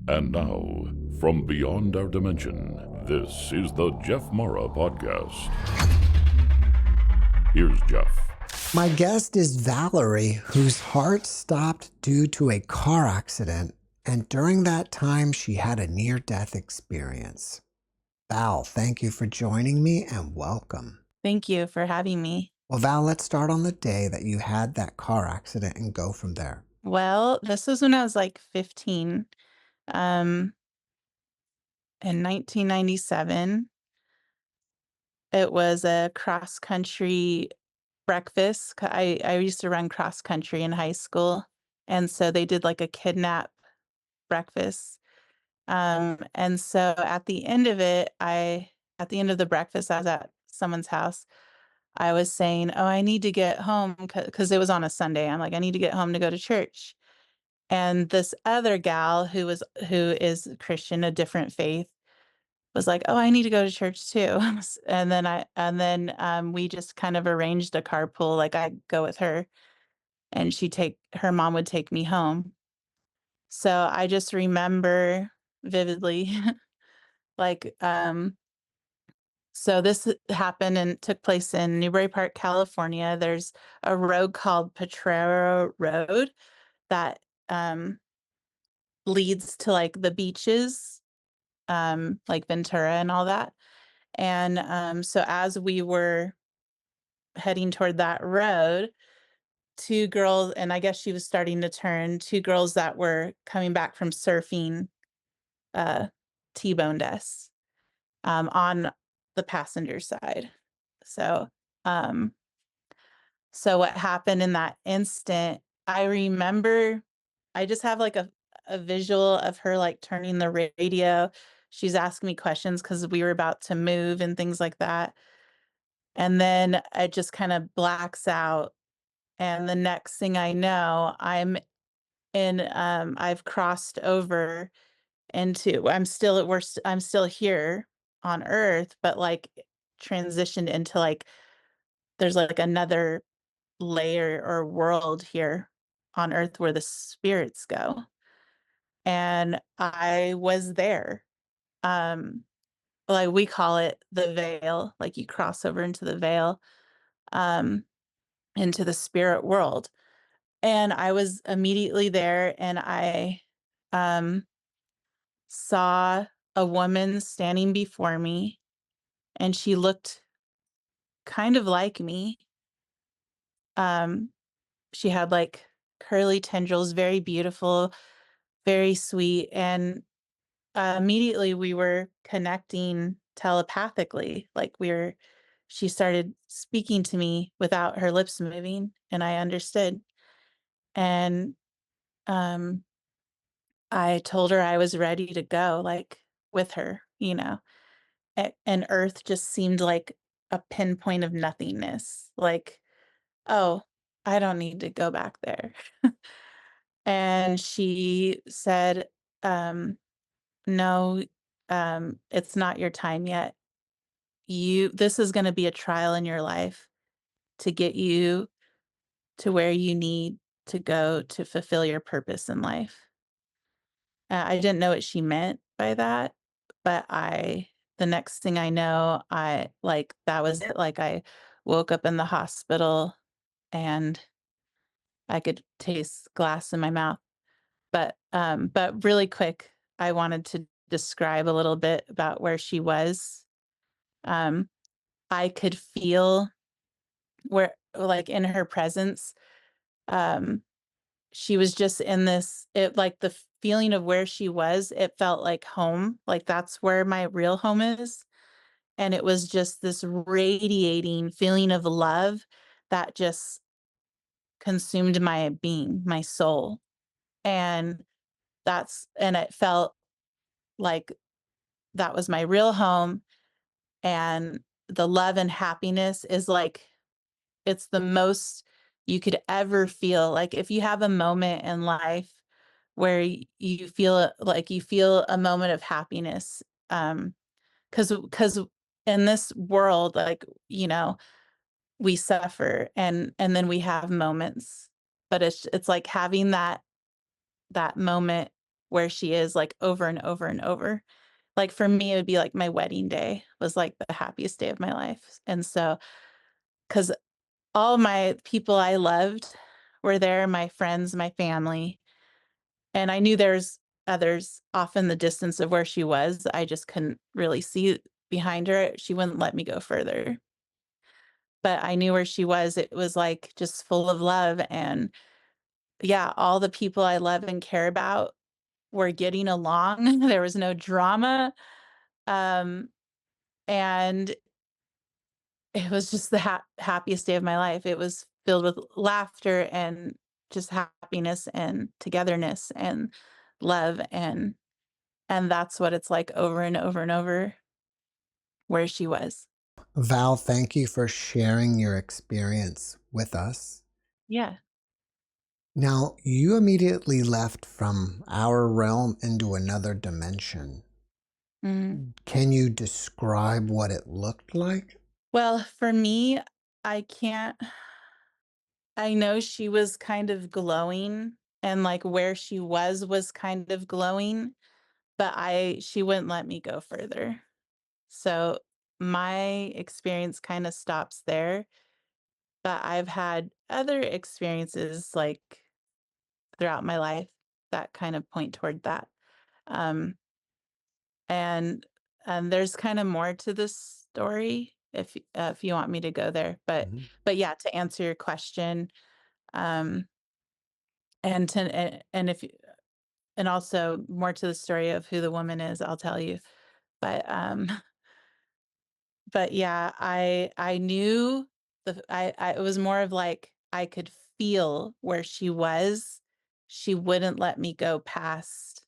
And now, from beyond our dimension, this is the JeffMara podcast. Here's Jeff. My guest is Valerie, whose heart stopped due to a car accident, and during that time, she had a near-death experience. Val, thank you for joining me and welcome. Thank you for having me. Well, Val, let's start on the day that you had that car accident and go from there. Well, this was when I was like 15, in 1997. It was a cross-country breakfast. I used to run cross-country in high school, and so they did like a kidnap breakfast. And so at the end of it, at the end of the breakfast, I was at someone's house. I was saying, "Oh, I need to get home," because it was on a Sunday. I'm like, "I need to get home to go to church." And this other gal who is Christian, a different faith, was like, "Oh, I need to go to church too." And then we just kind of arranged a carpool, like I go with her and her mom would take me home. So I just remember vividly like so this happened and took place in Newbury Park, California. There's a road called Potrero Road that leads to like the beaches, like Ventura and all that. And so as we were heading toward that road, two girls, and I guess she was starting to turn, two girls that were coming back from surfing uh, T-boned us on the passenger side. So, um, so what happened in that instant, I remember I just have like a visual of her like turning the radio. She's asking me questions because we were about to move and things like that. And then it just kind of blacks out. And the next thing I know, I've crossed over into, I'm still here on Earth, but like transitioned into like, there's like another layer or world here on Earth where the spirits go. And I was there. Um, like we call it the veil, like you cross over into the veil, um, into the spirit world. And I was immediately there and I um, saw a woman standing before me and she looked kind of like me. Um, she had like curly tendrils, very beautiful, very sweet. And immediately we were connecting telepathically. She started speaking to me without her lips moving, and I understood. And um, I told her I was ready to go, like with her, you know. And Earth just seemed like a pinpoint of nothingness. Like, oh, I don't need to go back there. And she said, um, no, it's not your time yet. This is going to be a trial in your life to get you to where you need to go to fulfill your purpose in life. I didn't know what she meant by that, but the next thing I know, that was it. Like I woke up in the hospital and I could taste glass in my mouth. But really quick, I wanted to describe a little bit about where she was. Um, I could feel where, like in her presence, um, she was just in like the feeling of where she was, it felt like home, like that's where my real home is. And it was just this radiating feeling of love that just consumed my being, my soul. And and it felt like that was my real home. And the love and happiness is like, it's the most you could ever feel. Like if you have a moment in life where you feel a moment of happiness, because in this world, like, you know, we suffer and then we have moments, but it's like having that moment where she is, like, over and over and over. Like, for me, it would be, like, my wedding day was, like, the happiest day of my life, and so, because all my people I loved were there, my friends, my family, and I knew there's others off in the distance of where she was. I just couldn't really see behind her. She wouldn't let me go further. But I knew where she was. It was like just full of love. And yeah, all the people I love and care about were getting along. There was no drama. Um, and it was just the happiest day of my life. It was filled with laughter and just happiness and togetherness and love, and that's what it's like over and over and over where she was. Val, thank you for sharing your experience with us. Yeah. Now, you immediately left from our realm into another dimension. Mhm. Can you describe what it looked like? Well, for me, I can't I know she was kind of glowing and, like, where she was kind of glowing, but I she wouldn't let me go further. So, my experience kinda stops there, but I've had other experiences, like, throughout my life that kind of point toward that. Um, and there's kinda more to this story if you want me to go there, Mhm. but yeah, to answer your question, um, and if and also more to the story of who the woman is, I'll tell you. But, but yeah, I knew I it was more of like I could feel where she was. She wouldn't let me go past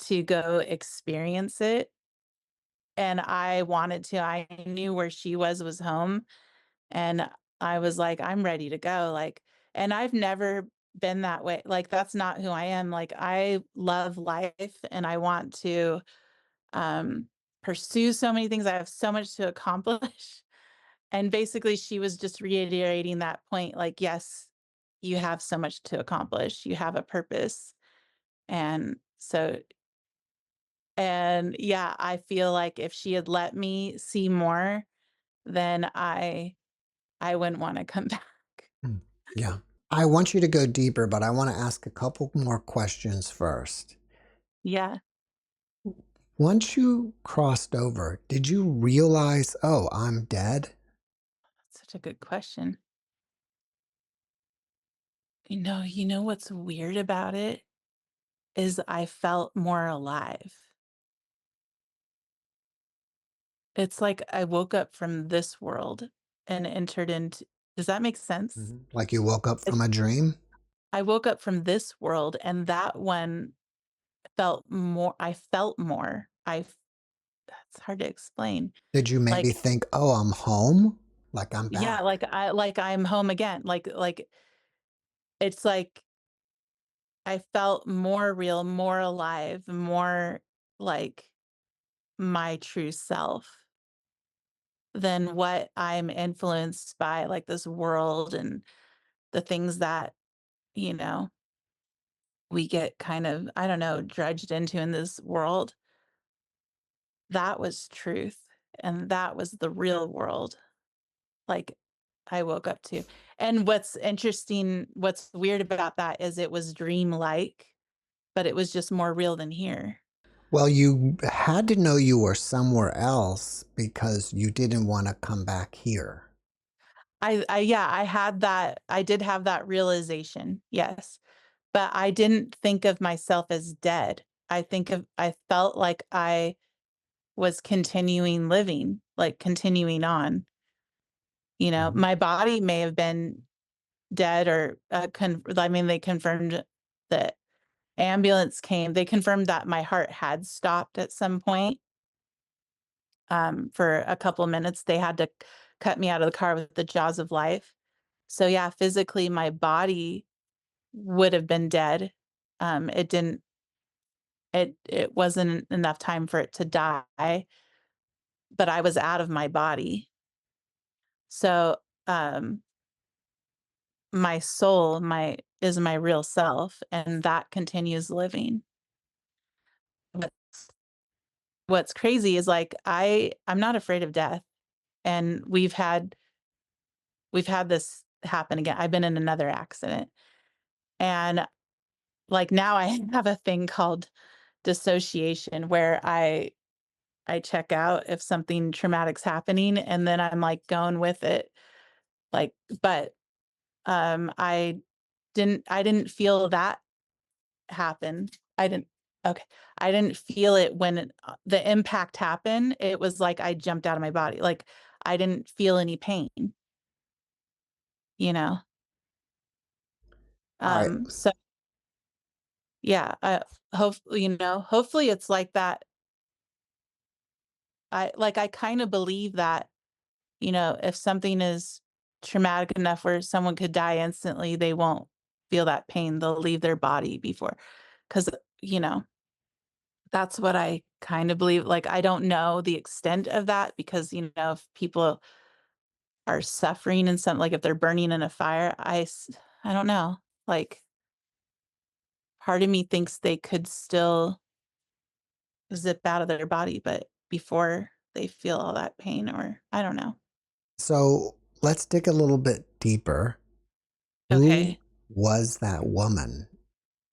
to go experience it, and I wanted to. I knew where she was home, and I was like, "I'm ready to go," like, and I've never been that way, like, that's not who I am. Like, I love life, and I want to, um, pursue so many things. I have so much to accomplish, and basically, she was just reiterating that point, like, "Yes, you have so much to accomplish. You have a purpose." And so and yeah, I feel like if she had let me see more, then I wouldn't wanna come back. Mm. Yeah. I want you to go deeper, but I want to ask a couple more questions first. Yeah, Once you crossed over, did you realize, oh, I'm dead? such a good question. You know what's weird about it is I felt more alive. It's like I woke up from this world and entered into does that make sense? Like you woke up It's from a dream? I woke up from this world and that one I felt more. It's hard to explain. Did you maybe Like, think, oh, I'm home? Like I'm yeah, back? like I'm home again. Like it's like I felt more real, more alive, more like my true self than what I'm influenced by, like this world and the things that, you know, we get kind of, I don't know, dredged into in this world. That was truth. And that was the real world. Like I woke up to. And what's weird about that is it was dreamlike, but it was just more real than here. Well, you had to know you were somewhere else because you didn't want to come back here. Yeah, I did have that realization. Yes. But I didn't think of myself as dead. I felt like I was continuing living, like continuing on. Mhm. My body may have been dead or I mean they confirmed that ambulance came. They confirmed that my heart had stopped at some point. For a couple minutes they had to cut me out of the car with the jaws of life. So yeah, physically my body would have been dead. It didn't it wasn't enough time for it to die, but I was out of my body. So, my soul, my is my real self, and that continues living. what's crazy is, like, I'm not afraid of death, and we've had this happen again. I've been in another accident, and, like, now I have a thing called dissociation where I check out if something traumatic's happening, and then I'm, like, going with it, like, but, I didn't feel that happen. I didn't okay. I didn't feel it when the impact happened. It was like I jumped out of my body. Like, I didn't feel any pain, you know? All right. So yeah, hopefully it's like that. I kind of believe that, if something is traumatic enough where someone could die instantly, they won't feel that pain. They'll leave their body before, because, you know, that's what I kind of believe. Like, I don't know the extent of that because, if people are suffering in some, like, if they're burning in a fire, I don't know. Like, part of me thinks they could still zip out of their body, but before they feel all that pain, or I don't know. So let's dig a little bit deeper. Who Okay. was that woman?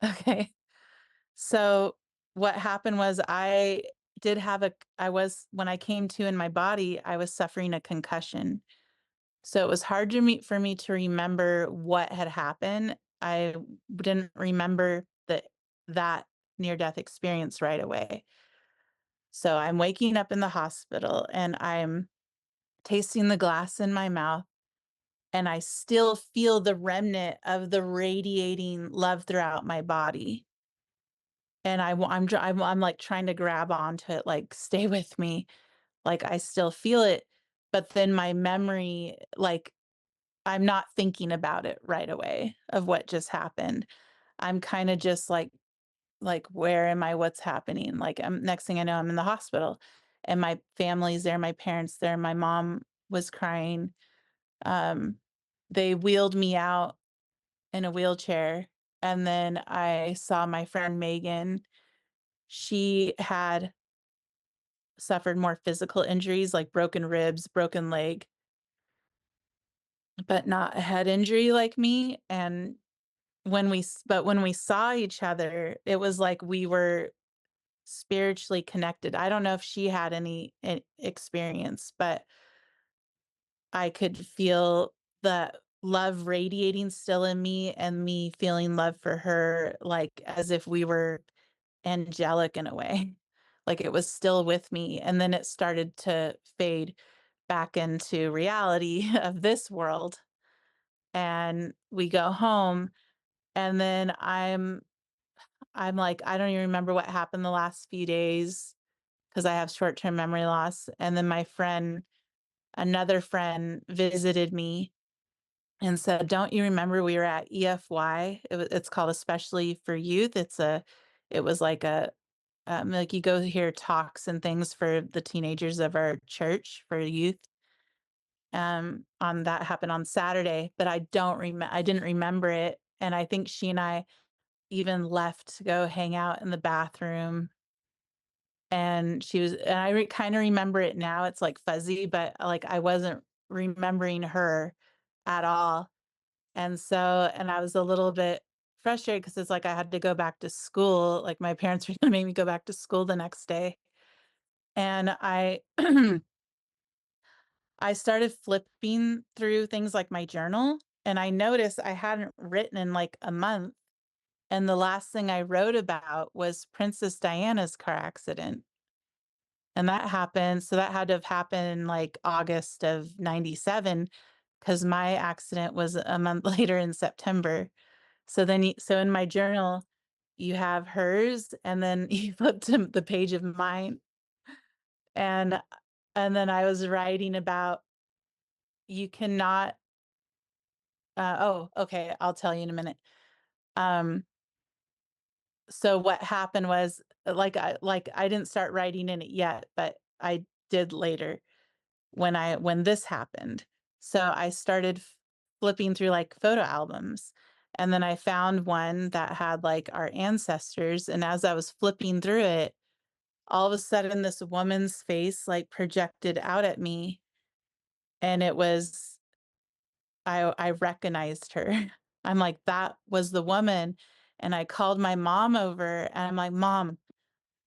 Okay. So what happened was I was, when I came to in my body, I was suffering a concussion. So it was hard for me to remember what had happened. I didn't remember that near death experience right away. So I'm waking up in the hospital and I'm tasting the glass in my mouth, and I still feel the remnant of the radiating love throughout my body. And I'm like trying to grab onto it, like, stay with me. Like, I still feel it, but then my memory, like, I'm not thinking about it right away of what just happened. I'm kind of just like, where am I? What's happening? Like, next thing I know, I'm in the hospital, and my family's there, my parents there, my mom was crying. Um, they wheeled me out in a wheelchair, and then I saw my friend Megan. She had suffered more physical injuries, like broken ribs, broken leg, but not a head injury like me. And when we saw each other, it was like we were spiritually connected. I don't know if she had any experience, but I could feel the love radiating still in me, and me feeling love for her, like as if we were angelic in a way. Like, it was still with me. And then it started to fade back into reality of this world. And we go home, and then I'm like, I don't even remember what happened the last few days because I have short-term memory loss. And then another friend visited me and said, "Don't you remember we were at EFY?" It's called Especially for Youth. It was like you go hear talks and things for the teenagers of our church for youth. On that happened on Saturday, but I didn't remember it. And I think she and I even left to go hang out in the bathroom. And I kind of remember it now. It's like fuzzy, but like I wasn't remembering her at all. And I was a little bit frustrated because it's like I had to go back to school. Like, my parents were gonna make me go back to school the next day. And I I started flipping through things like my journal, and I noticed I hadn't written in like a month. And the last thing I wrote about was Princess Diana's car accident. And that had to have happened in like August of 97, because my accident was a month later in September. So in my journal, you have hers, and then you flip to the page of mine, and then I was writing about, you cannot oh, okay, I'll tell you in a minute. Um, so what happened was, like I didn't start writing in it yet, but I did later when this happened. So I started flipping through like photo albums, and then I found one that had like our ancestors, and as I was flipping through it, all of a sudden this woman's face like projected out at me, and it was I recognized her. I'm like, that was the woman. And I called my mom over and I'm like, Mom,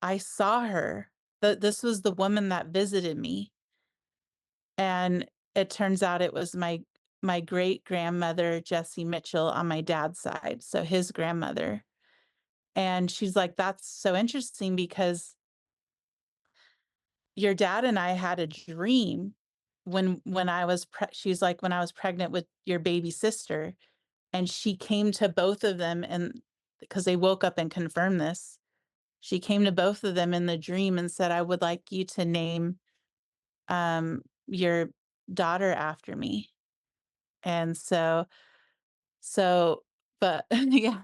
I saw her. This was the woman that visited me. And it turns out it was my great grandmother, Jessie Mitchell, on my dad's side. So his grandmother. And she's like, that's so interesting because your dad and I had a dream when I was she's like, when I was pregnant with your baby sister, and she came to both of them, and because they woke up and confirmed this, she came to both of them in the dream and said, I would like you to name your daughter after me. And so but yeah,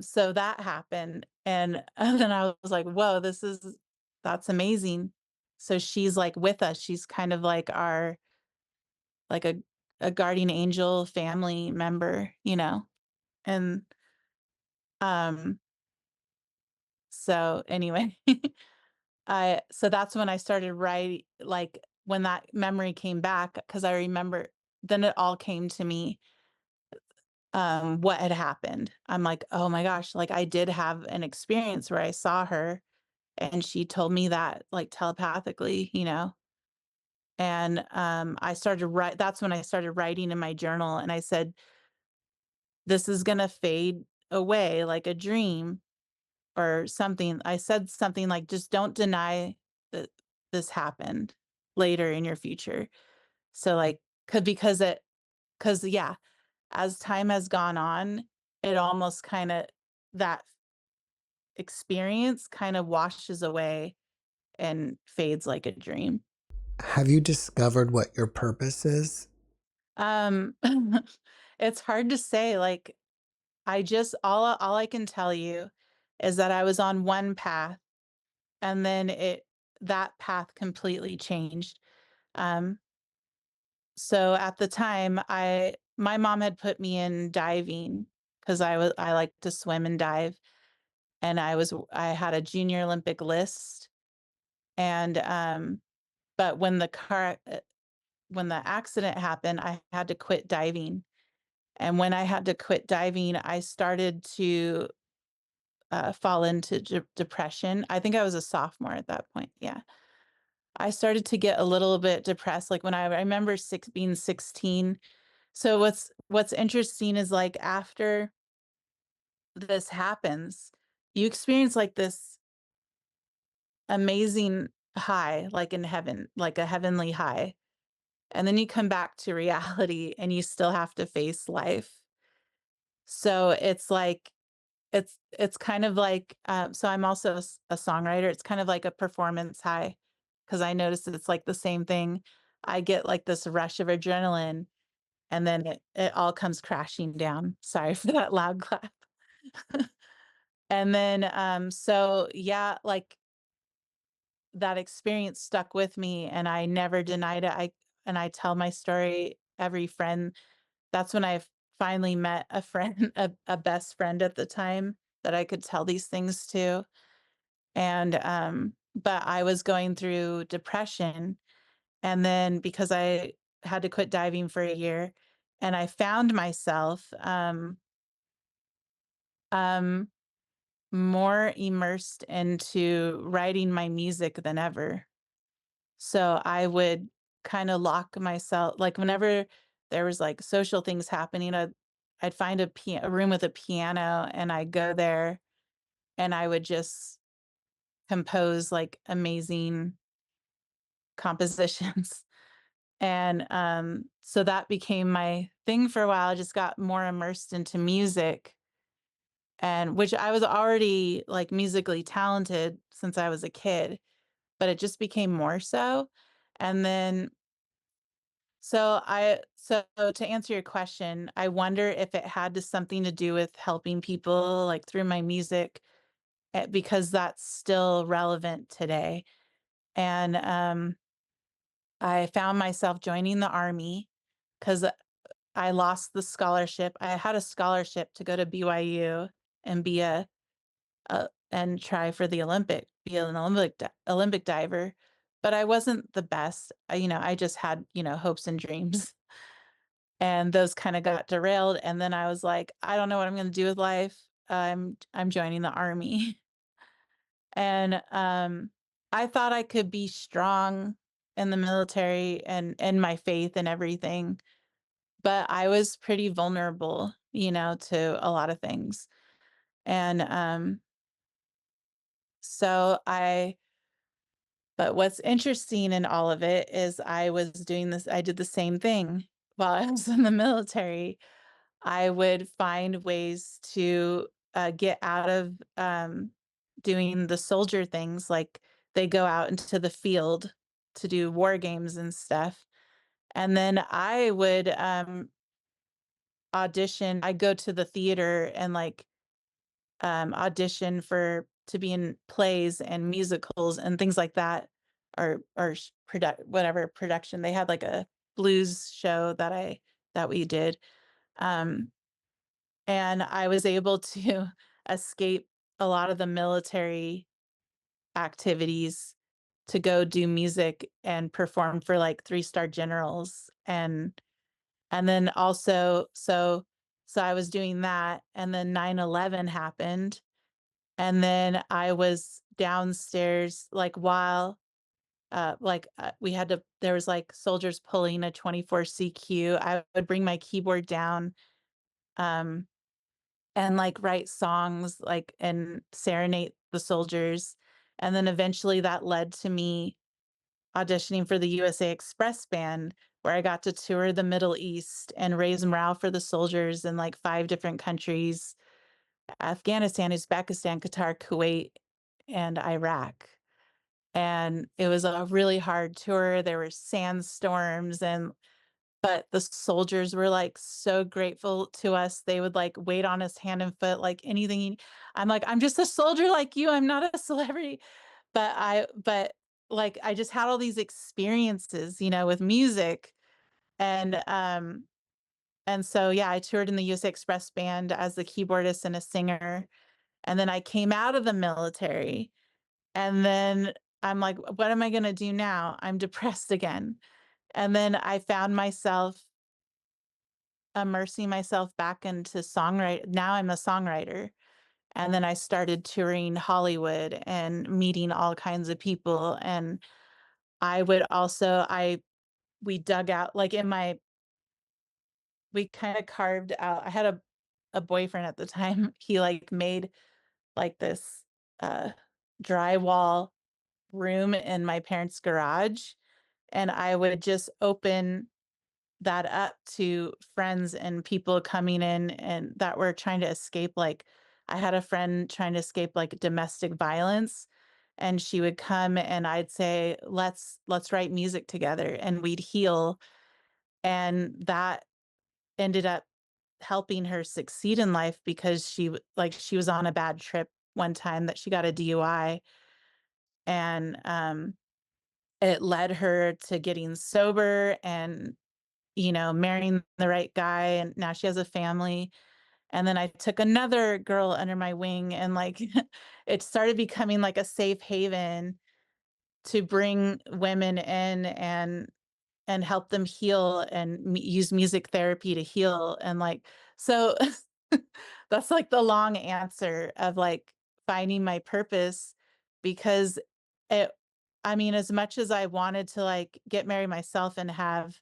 so that happened, and then I was like, whoa, that's amazing. So she's like with us. She's kind of like our like a guardian angel family member, you know. And um so anyway, I so that's when I started writing, like when that memory came back, because I remember then it all came to me, what had happened. I'm like, oh my gosh, like I did have an experience where I saw her and she told me that like telepathically, you know. And I started to write, that's when I started writing in my journal, and I said, this is gonna fade away like a dream or something. I said something like, just don't deny that this happened later in your future. So like, because yeah, as time has gone on, it almost kind of, that experience kind of washes away and fades like a dream. Have you discovered what your purpose is? Um, it's hard to say. Like, I just all I can tell you is that I was on one path, and then that path completely changed. Um, so at the time, my mom had put me in diving because I like to swim and dive, and I had a junior Olympic list, and but when the accident happened, I had to quit diving. And when I had to quit diving, I started to fall into depression. I think I was a sophomore at that point. Yeah. I started to get a little bit depressed. Like when I remember being 16. So what's interesting is like after this happens, you experience like this amazing high, like in heaven, like a heavenly high. And then you come back to reality and you still have to face life. So it's like it's kind of like, so I'm also a songwriter. It's kind of like a performance high, because I noticed that it's like the same thing. I get like this rush of adrenaline, and then it all comes crashing down. Sorry for that loud clap. And then, so yeah, like that experience stuck with me and I never denied it. And I tell my story, every friend. That's when I finally met a friend, a best friend at the time that I could tell these things to. And but I was going through depression, and then because I had to quit diving for a year, and I found myself um more immersed into writing my music than ever. So I would kind of lock myself, like whenever there was like social things happening, I'd find a room with a piano and I'd go there and I would just compose like amazing compositions. And so that became my thing for a while. I just got more immersed into music, and which I was already like musically talented since I was a kid, but it just became more so. And then so to answer your question, I wonder if it had something to do with helping people like through my music, because that's still relevant today. And I found myself joining the army because I lost the scholarship. I had a scholarship to go to BYU and be and try for the be an Olympic diver, but I wasn't the best. I just had, hopes and dreams. And those kind of got derailed, and then I was like, I don't know what I'm going to do with life. I'm joining the army. And I thought I could be strong in the military and my faith and everything, but I was pretty vulnerable, to a lot of things. And so I but what's interesting in all of it is I did the same thing while I was in the military. I would find ways to get out of doing the soldier things, like they go out into the field to do war games and stuff. And then I would audition. I go to the theater and like audition for to be in plays and musicals and things like that, whatever production they had, like a blues show that we did. Um, and I was able to escape a lot of the military activities to go do music and perform for like three-star generals, and then also so I was doing that, and then 9/11 happened, and then I was downstairs like while we had to there was like soldiers pulling a 24 CQ. I would bring my keyboard down, um and like write songs like and serenade the soldiers. And then eventually that led to me auditioning for the USA Express band, where I got to tour the Middle East and raise morale for the soldiers in like 5 different countries: Afghanistan, Uzbekistan, Qatar, Kuwait, and Iraq. And it was a really hard tour. There were sandstorms, but the soldiers were, like, so grateful to us. They would, like, wait on us hand and foot, like, anything you I'm like, "I'm just a soldier like you, I'm not a celebrity." Like, I just had all these experiences, with music, and, so, yeah, I toured in the USA Express band as a keyboardist and a singer, and then I came out of the military, and then I'm like, "What am I gonna do now?" I'm depressed again, and then I found myself immersing myself back into songwrite now I'm a songwriter, and then I started touring Hollywood and meeting all kinds of people, and I would also I we dug out like, in my we kinda carved out I had a boyfriend at the time. He, like, made, like, this, uh, drywall room in my parents' garage, and I would just open that up to friends and people coming in and that were trying to escape, like I had a friend trying to escape, like, domestic violence, and she would come and I'd say, "Let's write music together," and we'd heal, and that ended up helping her succeed in life because she was on a bad trip one time that she got a DUI, and, it led her to getting sober and marrying the right guy, and now she has a family. And then I took another girl under my wing and like it started becoming like a safe haven to bring women in and help them heal and use music therapy to heal and like so that's like the long answer of like finding my purpose because it I mean as much as I wanted to like get married myself and have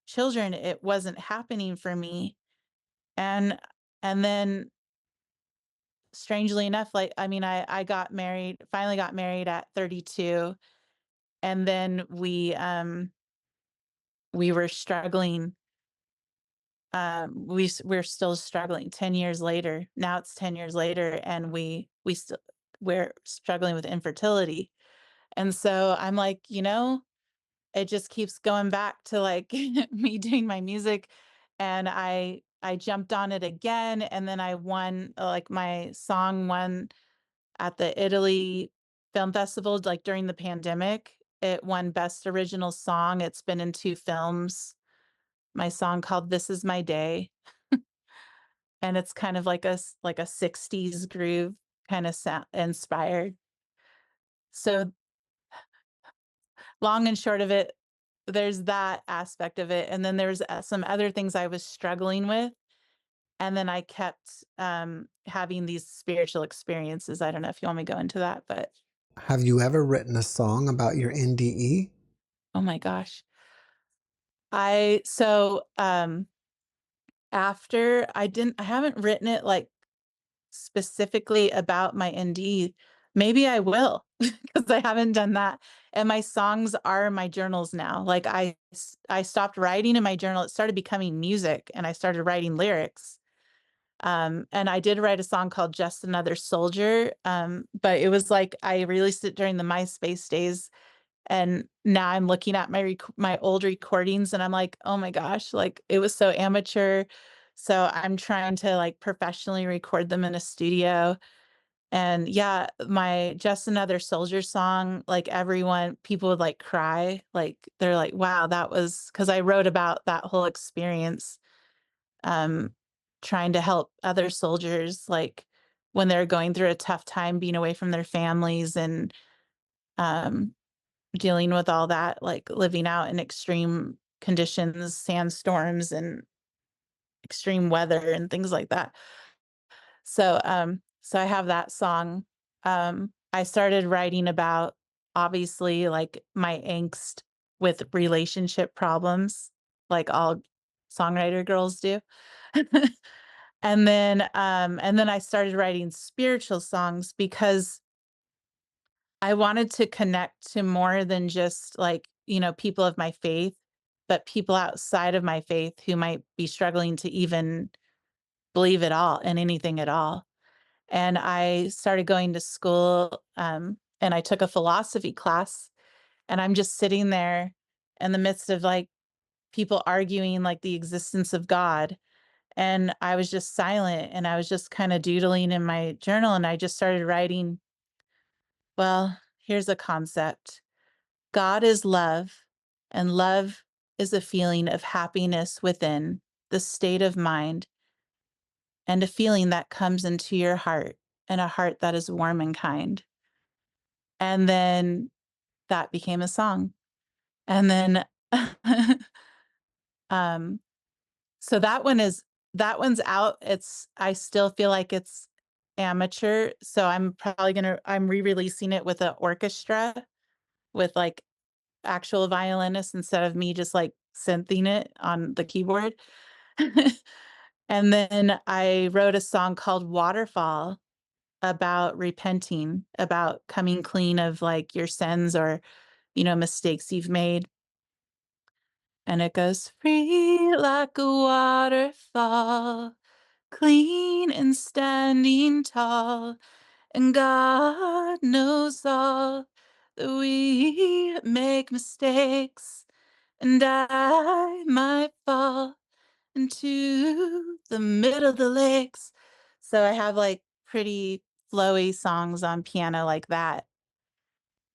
children, it wasn't happening for me. And then strangely enough, like I mean, I finally got married at 32, and then we were struggling. We're still struggling 10 years later. Now it's 10 years later and we're struggling with infertility. And so I'm like, it just keeps going back to like me doing my music, and I jumped on it again, and then I won like my song won at the Italy Film Festival like during the pandemic. It won best original song. It's been in 2 films. My song called This Is My Day, and it's kind of like like a 60s groove. kind of inspired. So long and short of it, there's that aspect of it, and then there's some other things I was struggling with, and then I kept having these spiritual experiences. I don't know if you want me to go into that, but Have you ever written a song about your NDE? oh my gosh. I so after I haven't written it like specifically about my ND. Maybe I will because I haven't done that. And my songs are my journals now. Like I stopped writing in my journal. It started becoming music and I started writing lyrics. And I did write a song called Just Another Soldier. But it was like I released it during the MySpace days. And now I'm looking at my old recordings and I'm like, oh my gosh, like it was so amateur. So I'm trying to like professionally record them in a studio. And yeah, my Just Another Soldier song, like people would like cry. Like they're like, wow, that was because I wrote about that whole experience, um, trying to help other soldiers, like when they're going through a tough time being away from their families and um, dealing with all that, like living out in extreme conditions, sandstorms, and extreme weather and things like that. So I have that song. I started writing about obviously like my angst with relationship problems, like all songwriter girls do. And then I started writing spiritual songs because I wanted to connect to more than just like, people of my faith, but people outside of my faith who might be struggling to even believe at all in anything at all. And I started going to school, and I took a philosophy class, and I'm just sitting there in the midst of like people arguing like the existence of God. And I was just silent and I was just kind of doodling in my journal and I just started writing, well, here's a concept. God is love, and love is a feeling of happiness within the state of mind and a feeling that comes into your heart and a heart that is warm and kind. And then that became a song. And then um so that one's out. I still feel like it's amateur, so I'm re-releasing it with an orchestra with like actual violinists instead of me just like synthing it on the keyboard. And then I wrote a song called Waterfall about repenting, about coming clean of like your sins or, mistakes you've made. And it goes free like a waterfall, clean and standing tall. And God knows all that we make mistakes, and I might fall into the middle of the lakes. So I have like pretty flowy songs on piano like that,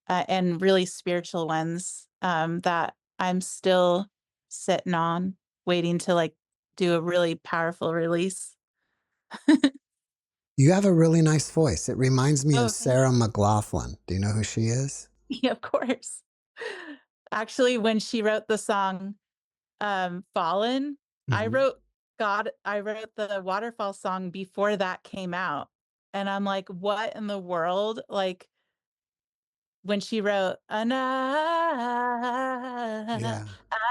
and really spiritual ones that I'm still sitting on, waiting to like do a really powerful release. You have a really nice voice. It reminds me of Oh, thank Sarah McLaughlin. Do you know who she is? you. Yeah, of course. Actually, when she wrote the song Fallen, Hmm. I wrote the Waterfall song before that came out. And I'm like, what in the world? Like when she wrote, and Yeah.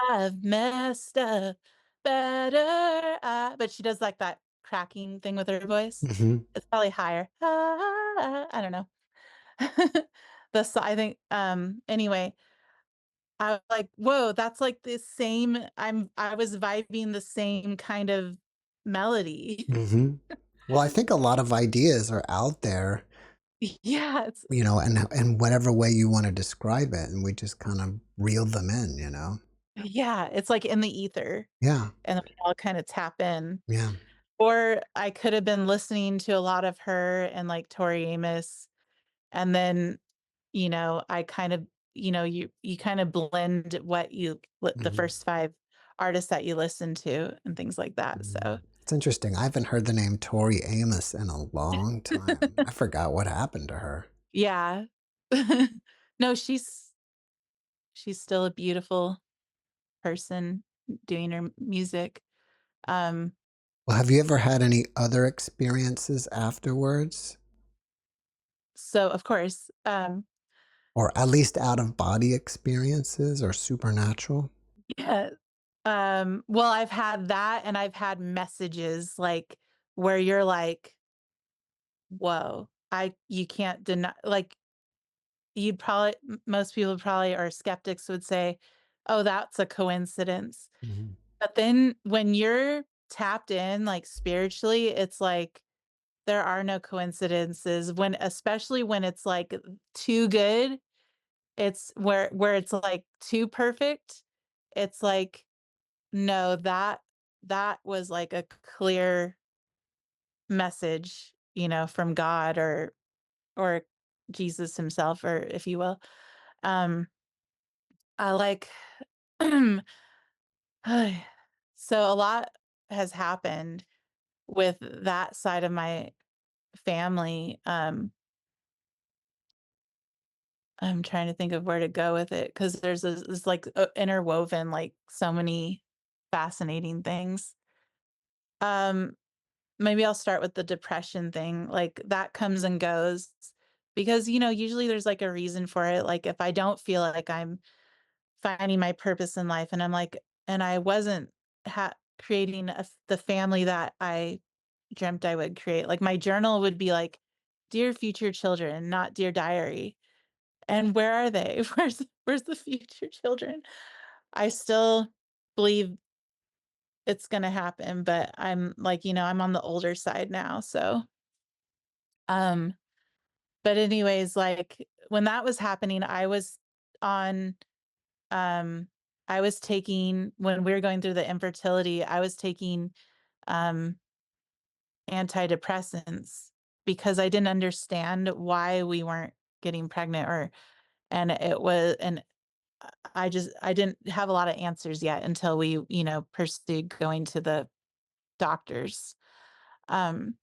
I've messed up better. But she does like that cracking thing with her voice. Hmm. It's probably higher. I don't know. I think, anyway, I was like, whoa, that's like the same. I was vibing the same kind of melody. Hmm. Well, I think a lot of ideas are out there, Yeah, it's and whatever way you want to describe it, and we just kind of reel them in. yeah, it's like in the ether, Yeah. and we all kind of tap in. Yeah. Or I could have been listening to a lot of her and like Tori Amos, and then I kind of you kind of blend the Hmm. first five artists that you listen to and things like that. Hmm. So It's interesting. I haven't heard the name Tori Amos in a long time. I forgot what happened to her. Yeah. No, she's still a beautiful person doing her music. Um, Well, have you ever had any other experiences afterwards? so of course, Or at least out of body experiences or supernatural? yeah. Well, I've had that and I've had messages like where you're like, whoa, you can't deny, like, you'd probably, most people probably are skeptics would say, oh, that's a coincidence. Mhm. But then when you're tapped in, like spiritually, it's like there are no coincidences when, especially when it's like too good, it's where it's like too perfect. It's like, no, that was like a clear message, from God or Jesus himself, or if you will. Um, I like so a lot has happened with that side of my family. I'm trying to think of where to go with it because there's this like interwoven, like so many fascinating things. Um, Maybe I'll start with the depression thing. Like that comes and goes because, usually there's like a reason for it. Like if I don't feel like I'm finding my purpose in life and I'm like, and I wasn't creating the family that I dreamt I would create. Like my journal would be like, dear future children, not dear diary. And where are they? Where's the future children? I still believe it's gonna happen, but I'm like, I'm on the older side now. So um, but anyways, like when that was happening, on um I was taking, when we were going through the infertility, I was taking um antidepressants because I didn't understand why we weren't getting pregnant, and it was, and I didn't have a lot of answers yet until we, pursued going to the doctors. Um,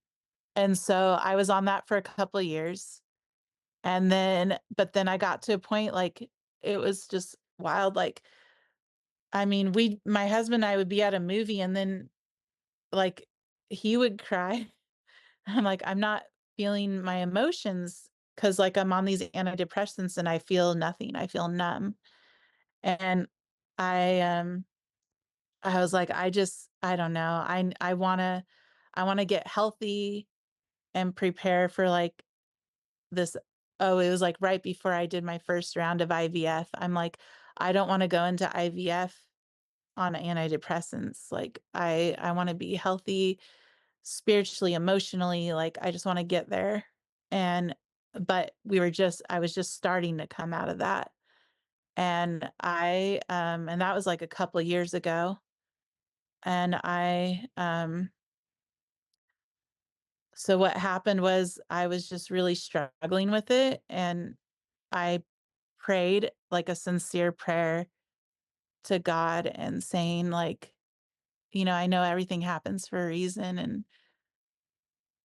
and so I was on that for a couple of years. And then, but then I got to a point like it was just wild. Like, I mean, my husband and I would be at a movie and then like he would cry. I'm like, I'm not feeling my emotions because like I'm on these antidepressants and I feel nothing. I feel numb. And I I was like, I don't know. I wanna get healthy and prepare for like this. Oh, it was like right before I did my first round of IVF. I'm like, I don't want to go into IVF on antidepressants. Like I want to be healthy spiritually, emotionally, like I just want to get there. And but I was just starting to come out of that. And that was like a couple of years ago. And so what happened was I was just really struggling with it and I prayed like a sincere prayer to God and saying like, I know everything happens for a reason and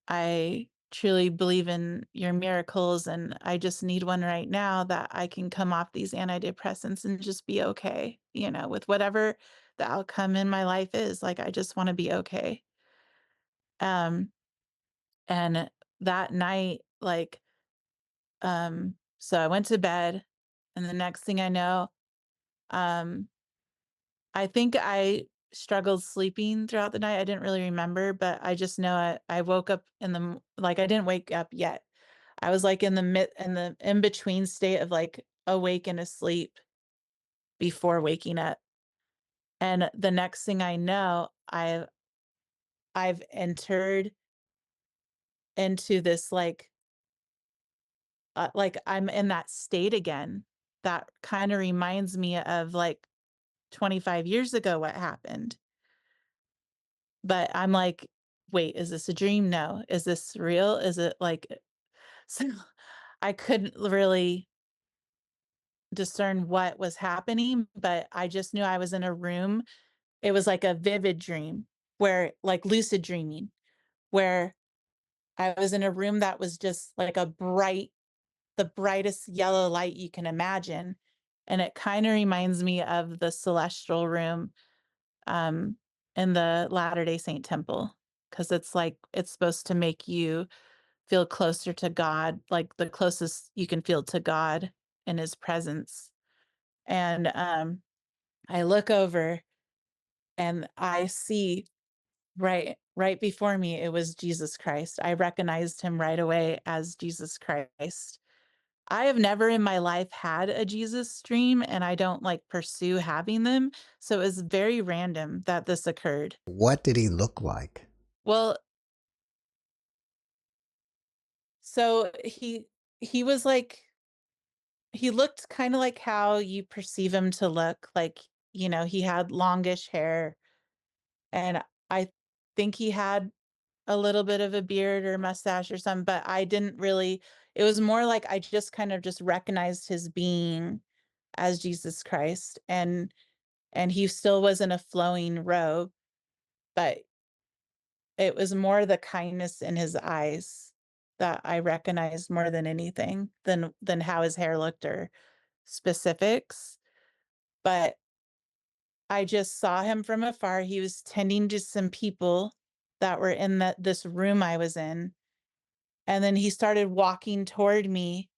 I truly believe in your miracles and I just need one right now that I can come off these antidepressants and just be okay, with whatever the outcome in my life is. Like I just want to be okay. Um and that night like so I went to bed and the next thing I know, um I think I struggled sleeping throughout the night. I didn't really remember, but I just know I woke up like I didn't wake up yet. I was like in the in between state of like awake and asleep before waking up. And the next thing I know, I've entered into this like I'm in that state again. That kind of reminds me of like 25 years ago what happened. But I'm like, wait, is this a dream? No. Is this real? Is it like so I couldn't really discern what was happening, but I just knew I was in a room. It was like a vivid dream. where like lucid dreaming, where I was in a room that was just like the brightest yellow light you can imagine. And it kind of reminds me of the celestial room um, in the Latter-day Saint temple, because it's like it's supposed to make you feel closer to God, like the closest you can feel to God in his presence. And I look over and I see right before me, it was Jesus Christ. I recognized him right away as Jesus Christ. I have never in my life had a Jesus dream, and I don't like pursue having them. So it was very random that this occurred. What did he look like? Well, so he was like he looked kind of like how you perceive him to look. Like, he had longish hair, and I think he had a little bit of a beard or mustache or something, but I didn't really, it was more like I just kind of just recognized his being as Jesus Christ. And he still was in a flowing robe, but it was more the kindness in his eyes that I recognized more than anything than how his hair looked or specifics. But I just saw him from afar. He was tending to some people that were in this room I was in. And then he started walking toward me.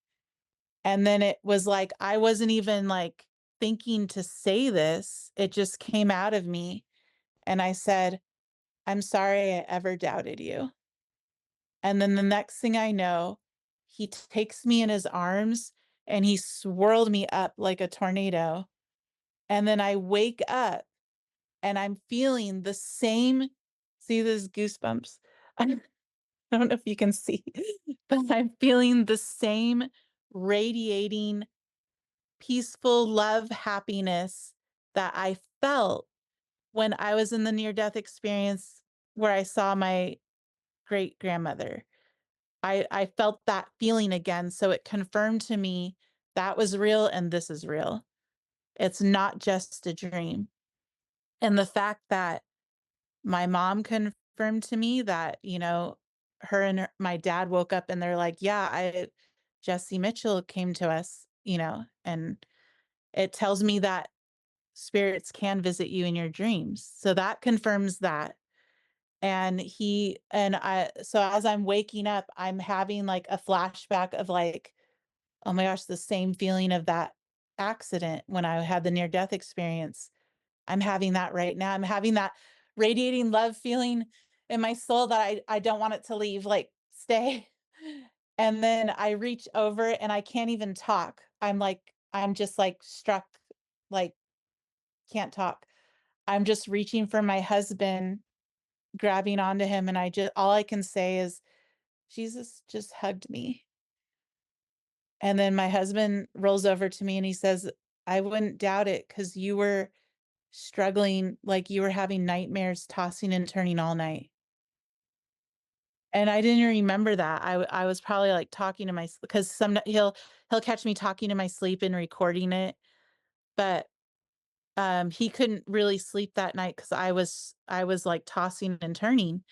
And then it was like I wasn't even like thinking to say this. It just came out of me. And I said, "I'm sorry I ever doubted you." And then the next thing I know, he takes me in his arms and he swirled me up like a tornado. And then I wake up and I'm feeling the same. See those goosebumps? I don't know if you can see, but I'm feeling the same radiating, peaceful love, happiness that I felt when I was in the near death experience where I saw my great grandmother. I felt that feeling again. So it confirmed to me that was real and this is real. It's not just a dream. And the fact that my mom confirmed to me that, her and my dad woke up and they're like, yeah, Jesse Mitchell came to us, and it tells me that spirits can visit you in your dreams. So that confirms that. So as I'm waking up, I'm having like a flashback of like, oh my gosh, the same feeling of that accident when I had the near death experience. I'm having that right now. I'm having that radiating love feeling in my soul that I don't want it to leave, like stay. And then I reach over and I can't even talk. I'm just like struck, like can't talk. I'm just reaching for my husband, grabbing onto him, and all I can say is, Jesus just hugged me. And then my husband rolls over to me and he says, I wouldn't doubt it because you were struggling, like you were having nightmares, tossing and turning all night. And I didn't remember that. I was probably like talking to because he'll catch me talking to my sleep and recording it, but he couldn't really sleep that night because I was like tossing and turning,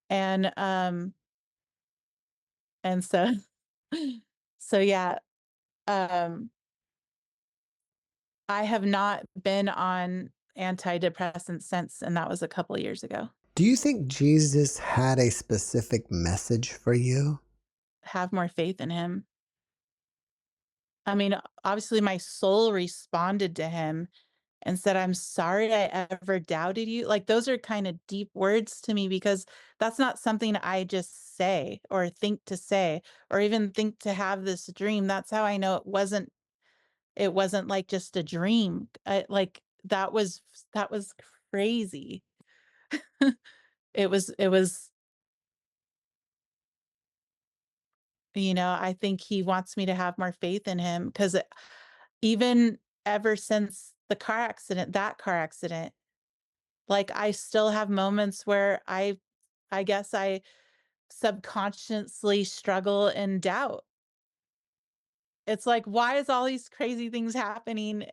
and so so yeah, um I have not been on antidepressants since, and that was a couple years ago. Do you think Jesus had a specific message for you? Have more faith in him. I mean, obviously my soul responded to him and said, "I'm sorry I ever doubted you." Like those are kind of deep words to me because that's not something I just say or think to say or even think to have this dream. That's how I know it wasn't like just a dream. Like that was crazy. It was, I think he wants me to have more faith in him because even ever since that car accident, like I still have moments where I guess I subconsciously struggle and doubt. It's like, why is all these crazy things happening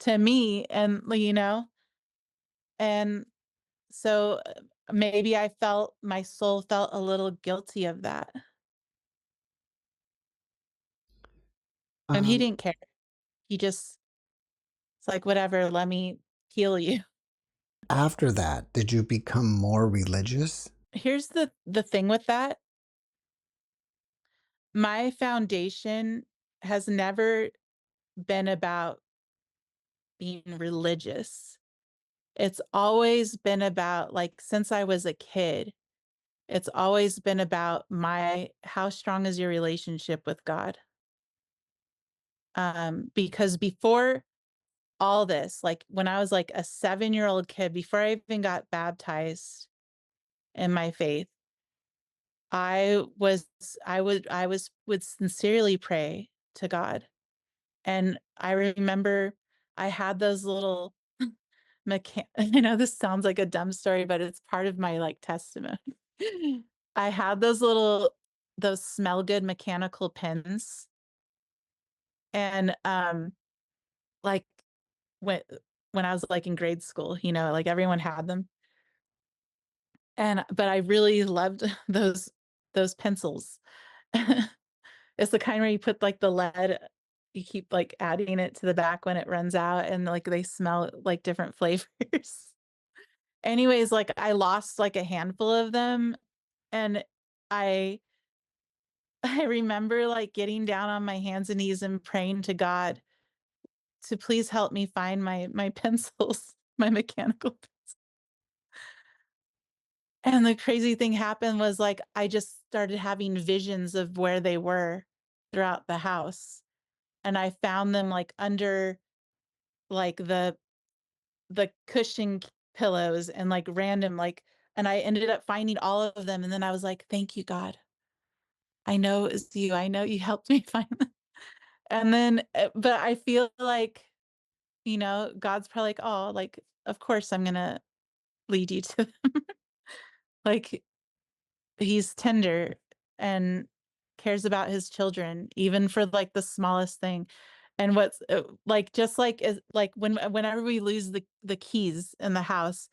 to me? And, and so maybe my soul felt a little guilty of that. And he Um, didn't care. He just it's like, "Whatever, let me heal you." After that, did you become more religious? Here's the thing with that, my foundation has never been about being religious. It's always been about, like, since I was a kid, it's always been about my how strong is your relationship with God? Because before all this, like, when I was, like, a seven-year-old kid, before I even got baptized in my faith, I was would sincerely pray to God. And I remember I had those little I know this sounds like a dumb story, but it's part of my, like, testimony. I had those smell good mechanical pens, and, like, when when I was, like, in grade school, like, everyone had them, but I really loved those pencils. It's the kind where you put, like, the lead you keep, like, adding it to the back when it runs out, and, like, they smell like different flavors. Anyways, like, I lost, like, a handful of them, and I I remember, like, getting down on my hands and knees and praying to God to please help me find my pencils, my mechanical and the crazy thing happened was, like, I just started having visions of where they were throughout the house, and I found them, like, under, like, the cushion pillows and, like, random, like and I ended up finding all of them, and then I was like, "Thank you, God. I know it was you. I know you helped me find them." And then, but I feel like, God's probably like, "Oh, like, of course I'm gonna lead you to them." Like, he's tender and cares about his children, even for, like, the smallest thing. And what's, like, just like is like, whenever we lose the keys in the house,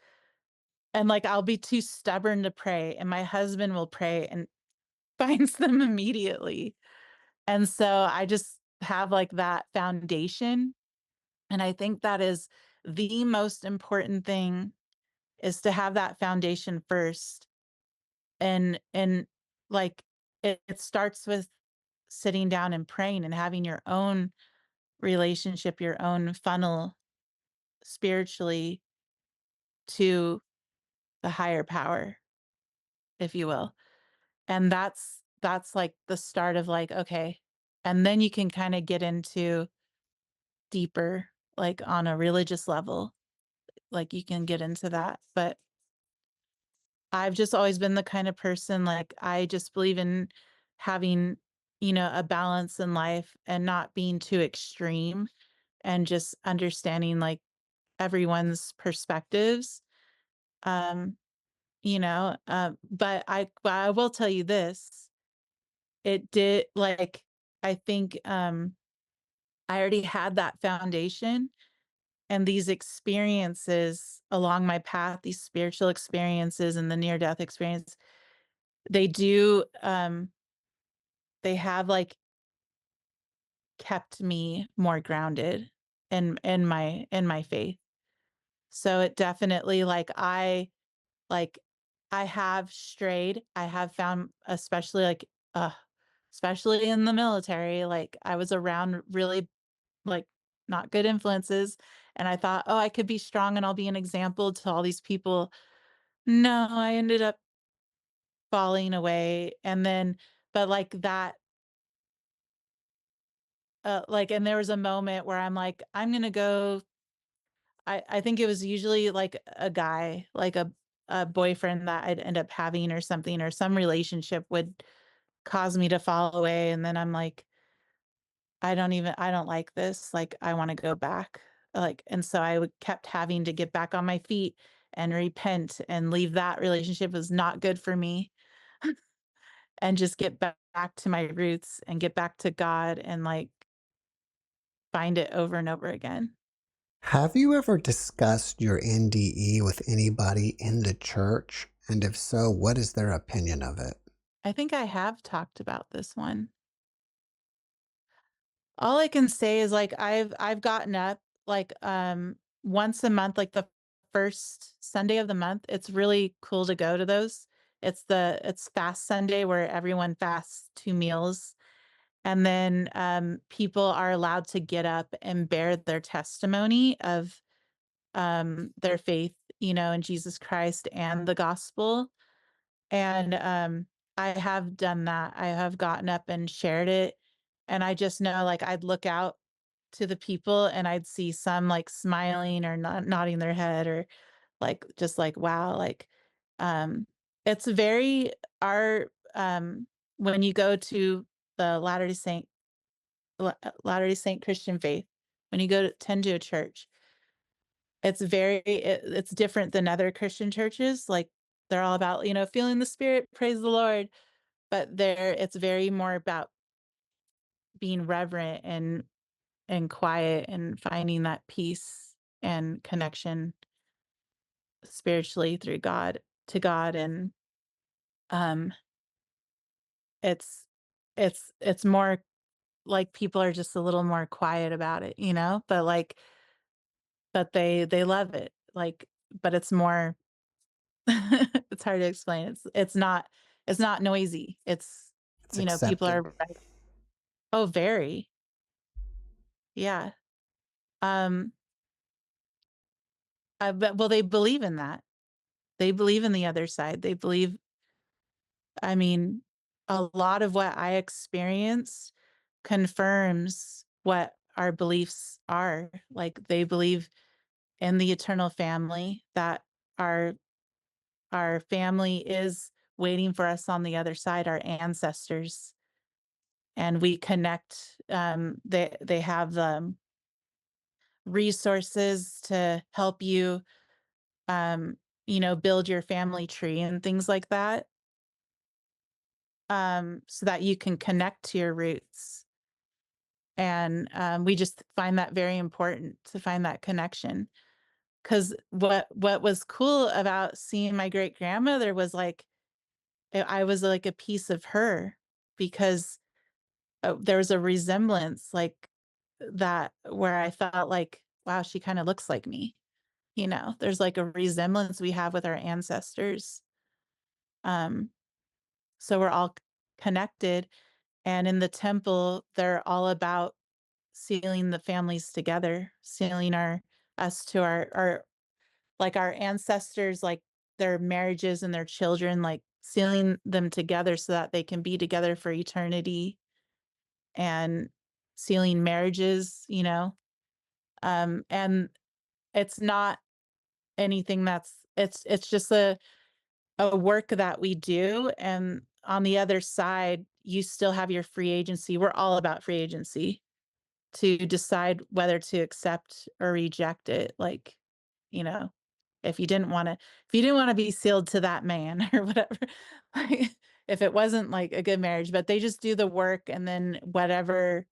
and, like, I'll be too stubborn to pray, and my husband will pray and finds them immediately. And so I just have, like, that foundation, and I think that is the most important thing is to have that foundation first. And, like, it starts with sitting down and praying and having your own relationship, your own funnel spiritually to the higher power, if you will. And that's, like, the start of, like, okay, and then you can kinda get into deeper, like, on a religious level, like, you can get into that, but I've just always been the kind of person, like, I just believe in having, a balance in life and not being too extreme and just understanding, like, everyone's perspectives. Um, but I will tell you this, it did like, I think, I already had that foundation, and these experiences along my path, these spiritual experiences and the near death experience, they do, they have, like, kept me more grounded in my faith. So it definitely, like, I have strayed. I have found, especially in the military, like, I was around really, like, not good influences, and I thought, "Oh, I could be strong and I'll be an example to all these people." No, I ended up falling away, and then but, like, and there was a moment where I'm like, "I'm gonna go." I think it was usually, like, a guy, like a boyfriend that I'd end up having or something, or some relationship would cause me to fall away, and then I'm like, I don't like this, like, I wanna go back." Like, and so I would kept having to get back on my feet and repent and leave that relationship was not good for me, and just get back to my roots and get back to God and, like, find it over and over again. Have you ever discussed your NDE with anybody in the church? And if so, what is their opinion of it? I think I have talked about this one. All I can say is, like, I've gotten up, like, once a month, like, the first Sunday of the month. It's really cool to go to those. It's Fast Sunday where everyone fasts 2 meals, and then, people are allowed to get up and bear their testimony of, their faith, in Jesus Christ and the gospel. And, I have done that. I have gotten up and shared it, and I just know, like, I'd look out to the people and I'd see some, like, smiling or nodding their head, or, like, just like, wow, like, um, it's very our, when you go to the Latter-day Saint Christian faith, when you go to tend to a church, it's different than other Christian churches. Like, they're all about, feeling the spirit, praise the Lord. But it's very more about being reverent and quiet and finding that peace and connection spiritually through God to God. And um it's it's more like people are just a little more quiet about it, but like, but they love it. Like, but it's more it's hard to explain. It's not noisy. It's, It's people accepted. are oh, very. Yeah. Um but well, they believe in that. They believe in the other side. They believe, I mean, a lot of what I experienced confirms what our beliefs are. Like, they believe in the eternal family, that our our family is waiting for us on the other side, our ancestors, and we connect. They have resources to help you, um, build your family tree and things like that, so that you can connect to your roots. And we just find that very important to find that connection. Because what was cool about seeing my great grandmother was, like, I was like a piece of her, because there was a resemblance, like, that, where I thought, like, wow, she kind of looks like me. There's like a resemblance we have with our ancestors. Um, so we're all connected. And in the temple, they're all about sealing the families together, sealing us to our like our ancestors, like their marriages and their children, like sealing them together so that they can be together for eternity, and sealing marriages, and it's not anything it's just a work that we do. And on the other side, you still have your free agency. We're all about free agency to decide whether to accept or reject it. Like, you know, if you didn't want to be sealed to that man or whatever, like, if it wasn't like a good marriage, but they just do the work, and then whatever,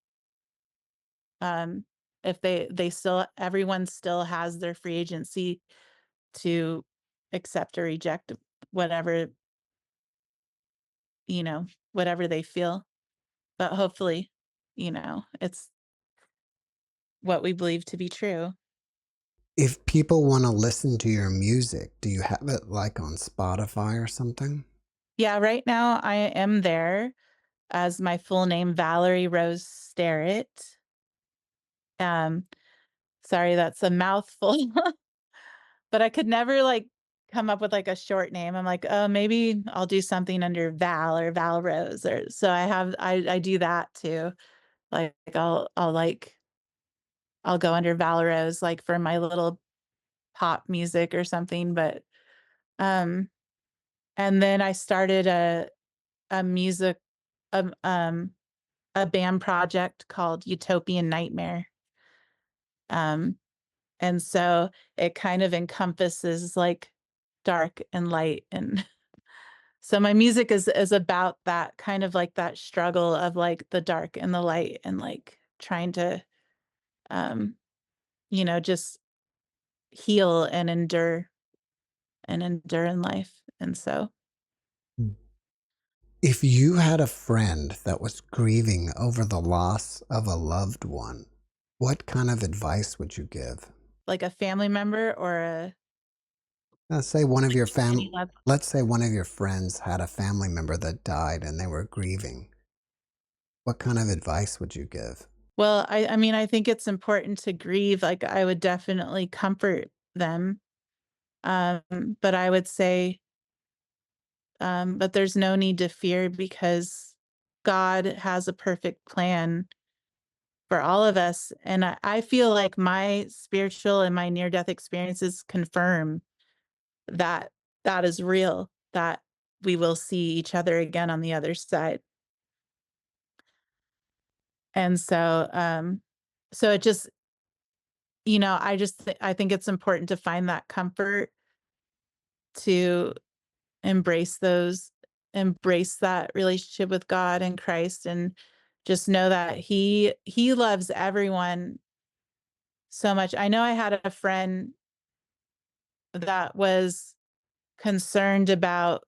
um, if they still everyone still has their free agency to accept or reject whatever, you know, whatever they feel. But hopefully, it's what we believe to be true. If people want to listen to your music, do you have it like on Spotify or something? Yeah, right now I am there as my full name, Valerie Rose Starrett. Um, Sorry, that's a mouthful, but I could never, like, come up with, like, a short name. I'm like, "Oh, maybe I'll do something under Val or Val Rose," or so I do that too. Like, I'll go under Val Rose, like, for my little pop music or something. But, um and then I started a music um, um, a band project called Utopian Nightmare. Um, and so it kind of encompasses, like, dark and light. And so my music is about that, kind of like that struggle of, like, the dark and the light, and, like, trying to, um, just heal and endure in life. And so If you had a friend that was grieving over the loss of a loved one, what kind of advice would you give? like a family member or a Say one of your any love. let's say one of your friends had a family member that died and they were grieving. What kind of advice would you give? Well, I mean, I think it's important to grieve. Like I would definitely comfort them. But I would say, but there's no need to fear because God has a perfect plan for all of us. And I feel like my spiritual and my near death experiences confirm that that is real, that we will see each other again on the other side. And so, so it just, I think it's important to find that comfort, to embrace those, embrace that relationship with God and Christ, and just know that He loves everyone so much. I know I had a friend that was concerned about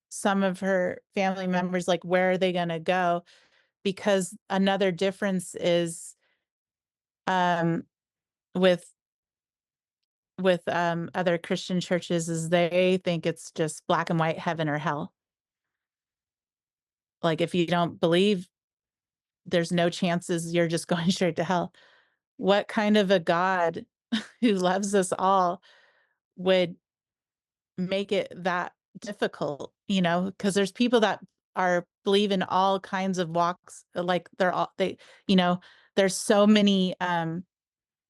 some of her family members, like where are they going to go? Because another difference is um, with other Christian churches is they think it's just black and white, heaven or hell. Like if you don't believe, there's no chances, you're just going straight to hell. What kind of a God who loves us all would make it that difficult, because there's people that are believe in all kinds of walks, like you know, there's so many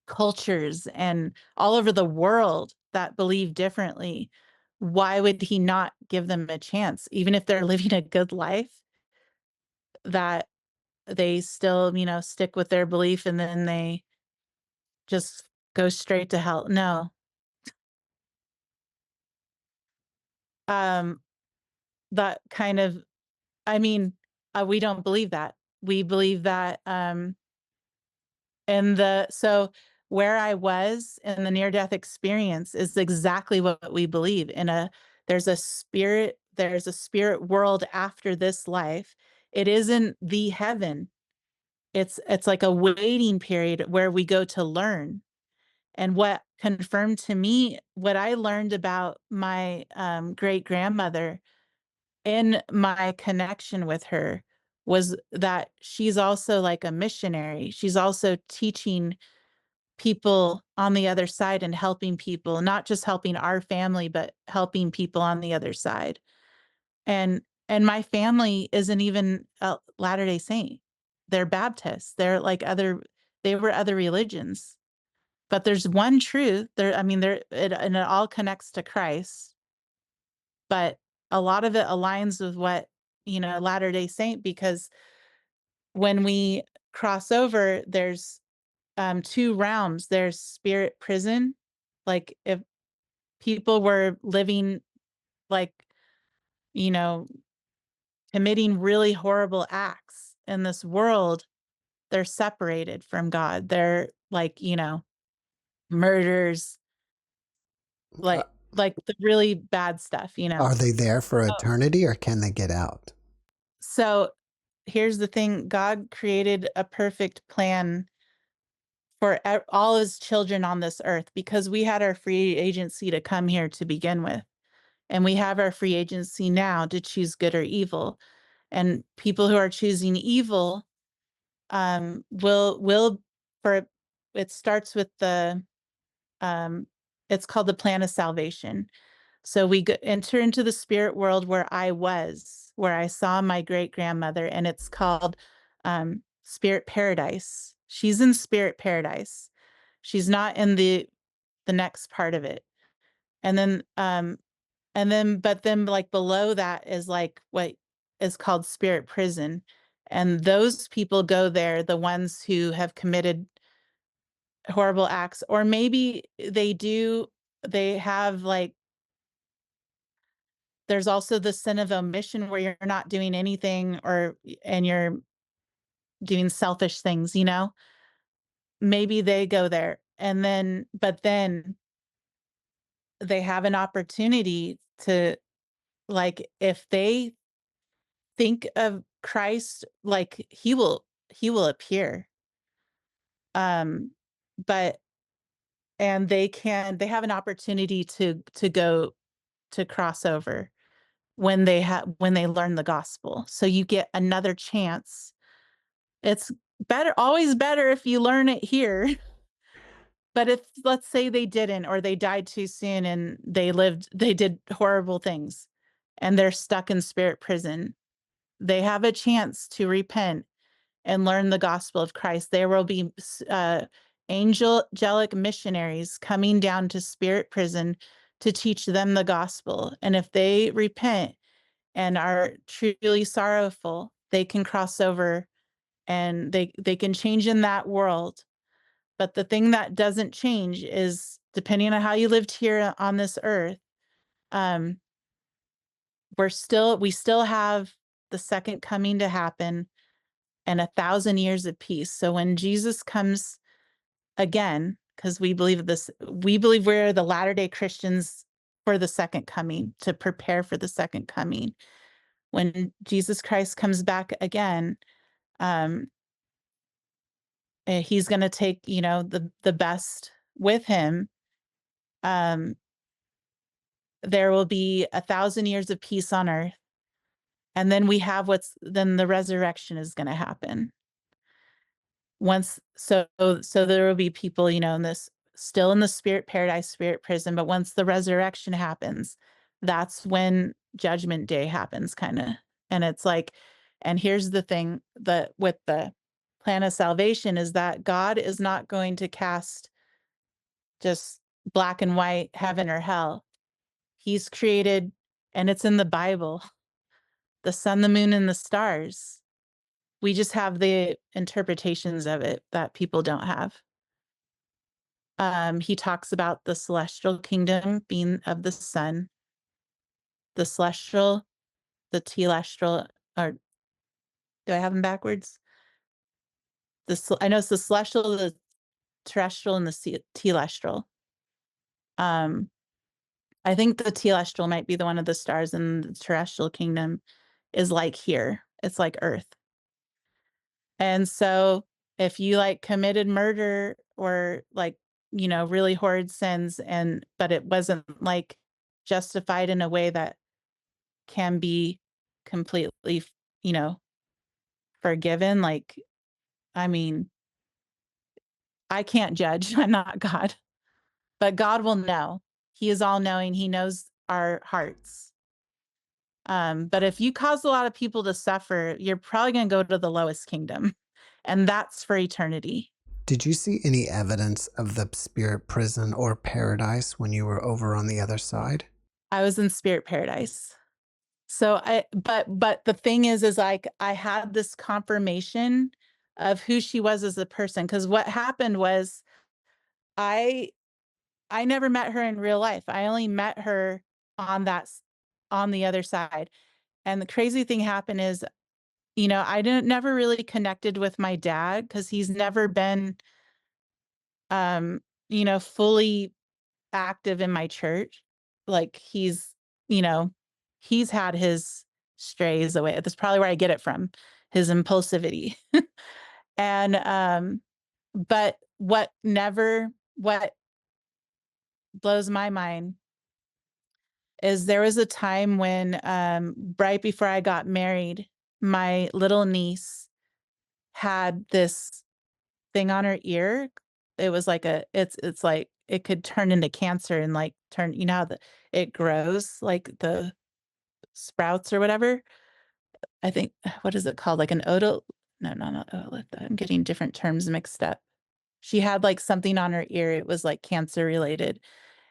cultures and all over the world that believe differently. Why would he not give them a chance, even if they're living a good life, that they still, stick with their belief and then they just go straight to hell? No. Um, that kind of, I mean, we don't believe that. We believe that, so where I was in the near death experience is exactly what we believe in there's a spirit world after this life. It isn't the heaven. It's like a waiting period where we go to learn. And what confirmed to me what I learned about my great grandmother in my connection with her was that she's also like a missionary. She's also teaching people on the other side and helping people, not just helping our family, but helping people on the other side. And my family isn't even a Latter-day Saint. They're Baptists. They were other religions. But there's one truth. And it all connects to Christ. But a lot of it aligns with what, Latter-day Saint, because when we cross over, there's two realms. There's spirit prison. Like if people were living like, you know, committing really horrible acts in this world, they're separated from God. They're like, murders, Uh, like the really bad stuff. Are they there for Oh. eternity or can they get out? So here's the thing. God created a perfect plan for all his children on this earth because we had our free agency to come here to begin with. And we have our free agency now to choose good or evil. And people who are choosing evil will for it starts with um it's called the plan of salvation. So we enter into the spirit world where I saw my great grandmother, and it's called spirit paradise. She's in spirit paradise. She's not in the next part of it. And then but then like below that is like what is called spirit prison. And those people go there, the ones who have committed horrible acts, or maybe they have like, there's also the sin of omission where you're not doing anything and you're doing selfish things. Maybe they go there but then they have an opportunity to, like, if they think of Christ, like, he will appear. Um, but and they have an opportunity to go to cross over when they learn the gospel. So you get another chance. It's always better if you learn it here. But if, let's say, they didn't, or they died too soon and they did horrible things and they're stuck in spirit prison, they have a chance to repent and learn the gospel of Christ. There will be angelic missionaries coming down to spirit prison to teach them the gospel. And if they repent and are truly sorrowful, they can cross over and they can change in that world. But the thing that doesn't change is, depending on how you lived here on this earth, um, we still have the second coming to happen and 1,000 years of peace. So when Jesus comes again, because we believe we're the Latter-day Christians for the second coming, to prepare for the second coming. When Jesus Christ comes back again, um, he's going to take, the best with him. Um, there will be 1,000 years of peace on earth. And then then the resurrection is going to happen. So there will be people, in this, still in the spirit paradise, spirit prison, but once the resurrection happens, that's when judgment day happens, kind of. And it's like, and here's the thing, that with the plan of salvation is that God is not going to cast just black and white, heaven or hell. He's created, and it's in the Bible, the sun, the moon, and the stars. We just have the interpretations of it that people don't have. He talks about the celestial kingdom being of the sun, the celestial, the telestial, or do I have them backwards? I know it's the celestial, the terrestrial, and the telestial. Um, I think the telestial might be the one of the stars, and the terrestrial kingdom is like here. It's like Earth. And so if you like committed murder or like, really horrid sins, but it wasn't like justified in a way that can be completely, you know, forgiven. Like, I mean, I can't judge. I'm not God, but God will know. He is all knowing. He knows our hearts. But if you cause a lot of people to suffer, you're probably going to go to the lowest kingdom, and that's for eternity. Did you see any evidence of the spirit prison or paradise when you were over on the other side? I was in spirit paradise. So but the thing is like, I had this confirmation of who she was as a person. Cause what happened was I never met her in real life. I only met her on the other side. And the crazy thing happened is, I didn't never really connected with my dad because he's never been, fully active in my church. Like you know, he's had his strays away. That's probably where I get it from, his impulsivity. And but what blows my mind is there was a time when right before I got married, my little niece had this thing on her ear. It was like it's like it could turn into cancer and like turn, how it grows, like the sprouts or whatever. I think, what is it called? Like an otol? No, no, not otolith. I'm getting different terms mixed up. She had like something on her ear. It was like cancer related,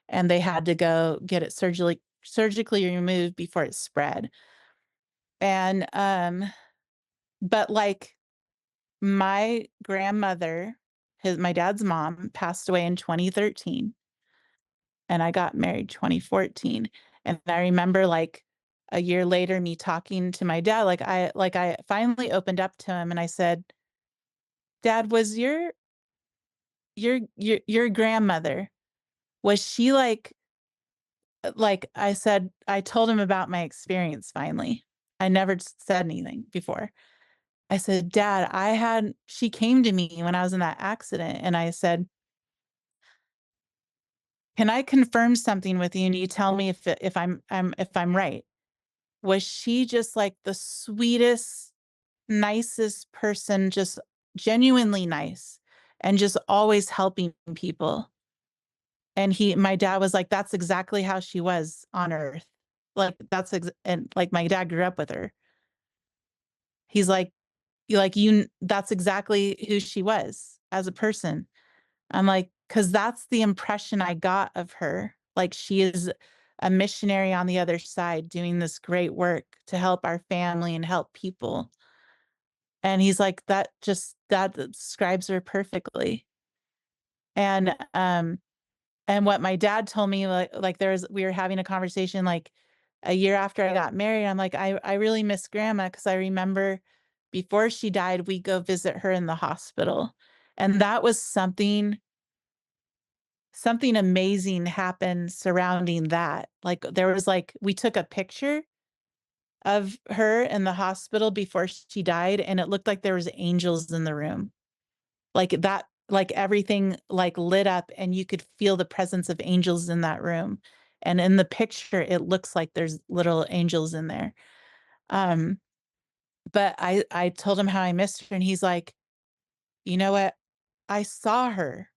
and they had to go get it surgically removed before it spread. And but like my grandmother, my dad's mom, passed away in 2013, and I got married 2014. And I remember like a year later me talking to my dad, like I finally opened up to him and I said, "Dad, was your grandmother, was she like like I told him about my experience finally. I never said anything before. I said, "Dad, she came to me when I was in that accident and I said, 'Can I confirm something with you and you tell me if I'm right?'" Was she just like the sweetest, nicest person, just genuinely nice and just always helping people. And my dad was like, "That's exactly how she was on earth." Like and like my dad grew up with her. He's like, that's exactly who she was as a person." I'm like, "'Cause that's the impression I got of her. Like she is a missionary on the other side doing this great work to help our family and help people." And he's like, that describes her perfectly." And what my dad told me, we were having a conversation like a year after I got married. I'm like, I really miss grandma because I remember before she died, we go visit her in the hospital. And that was something amazing happened surrounding that. Like there was like we took a picture of her in the hospital before she died, and it looked like there was angels in the room. Like that, like everything like lit up and you could feel the presence of angels in that room. And in the picture, it looks like there's little angels in there. Um, but I told him how I missed her, and he's like, "You know what? I saw her."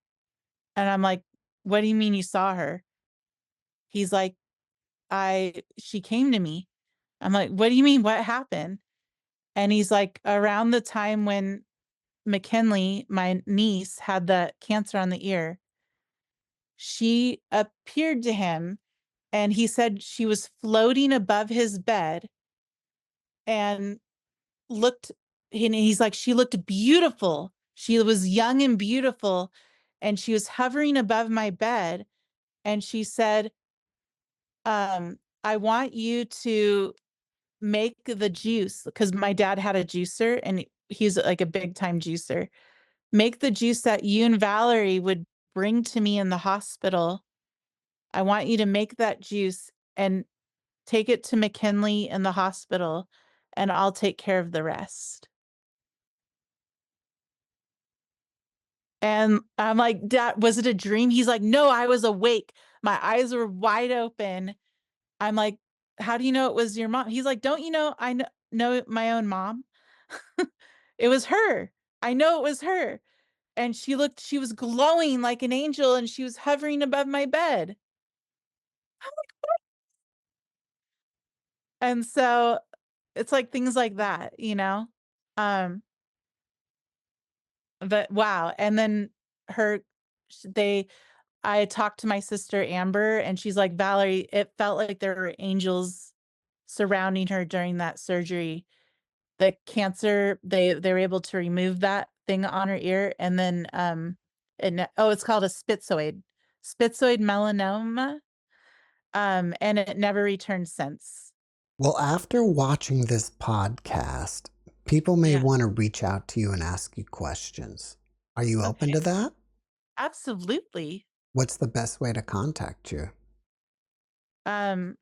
And I'm like, "What do you mean you saw her?" He's like, she came to me." I'm like, "What do you mean? What happened?" And he's like, "Around the time when McKinley, my niece, had the cancer on the ear, she appeared to him and he said she was floating above his bed and looked and he's like, she looked beautiful. She was young and beautiful, and she was hovering above my bed, and she said, I want you to make the juice," because my dad had a juicer and he's like a big time juicer. "Make the juice that you and Valerie would bring to me in the hospital. I want you to make that juice and take it to McKinley in the hospital, and I'll take care of the rest." And I'm like, "Dad, was it a dream?" He's like, "No, I was awake. My eyes were wide open." I'm like, "How do you know it was your mom?" He's like, "Don't you know know my own mom?" It was her. I know it was her. And she was glowing like an angel and she was hovering above my bed. And so it's like things like that, you know? Um, but wow. And then her, they, I talked to my sister Amber and she's like, "Valerie, it felt like there were angels surrounding her during that surgery. The cancer, they were able to remove that thing on her ear. And then, it's called a spitzoid melanoma. And it never returned since." Well, after watching this podcast, people may Yeah. want to reach out to you and ask you questions. Are you open Okay. to that? Absolutely. What's the best way to contact you? Um,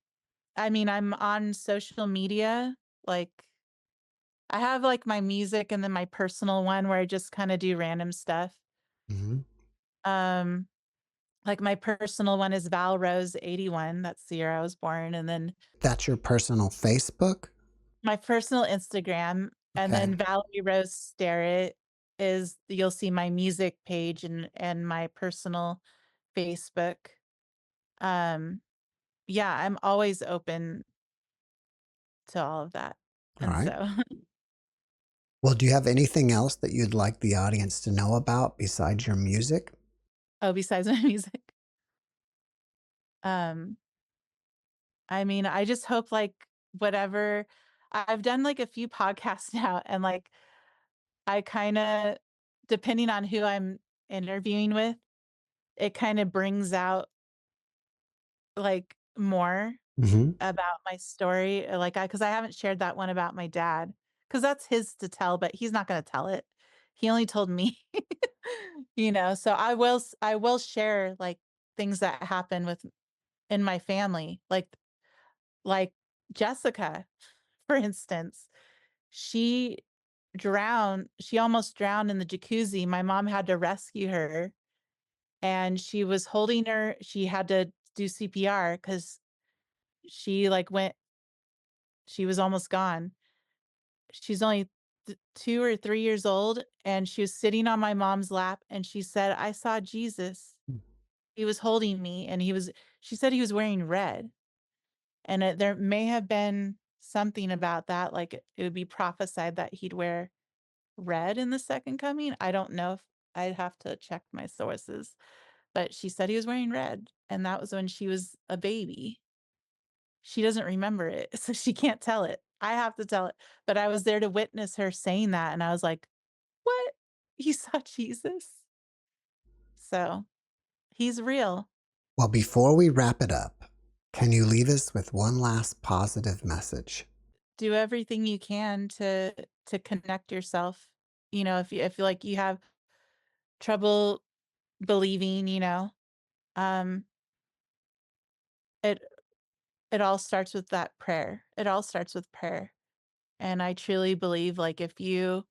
I mean, I'm on social media. Like, I have like my music and then my personal one where I just kind of do random stuff. Hmm. Um, like my personal one is Val Rose 81. That's the year I was born. And then That's your personal Facebook? my personal Instagram, and Okay. then Valerie Rose Starrett is you'll see my music page and my personal Facebook. Um, yeah, I'm always open to all of that. All And right. so, Well, do you have anything else that you'd like the audience to know about besides your music? oh, besides my music, um, I mean, I just hope like whatever I've done like a few podcasts now, and like I kind of, depending on who I'm interviewing with, it kind of brings out like more Hmm. about my story, like because I haven't shared that one about my dad because that's his to tell, but he's not going to tell it. He only told me, you know. So I will share like things that happen with in my family. Like Jessica, for instance, she she almost drowned in the jacuzzi. My mom had to rescue her, and she was holding her. She had to do CPR because she she was almost gone. She's only 2 or 3 years old, and she was sitting on my mom's lap, and she said, "I saw Jesus. He was holding me, and she said he was wearing red." And there may have been something about that, like it would be prophesied that he'd wear red in the second coming. I don't know, if I'd have to check my sources, but she said he was wearing red, and that was when she was a baby. She doesn't remember it, so she can't tell it. I have to tell it. But I was there to witness her saying that, and I was like, "What? You saw Jesus?" So, he's real. Well, before we wrap it up, can you leave us with one last positive message? Do everything you can to connect yourself. If you like you have trouble believing, um, it it all starts with that prayer. It all starts with prayer. And I truly believe, like, if you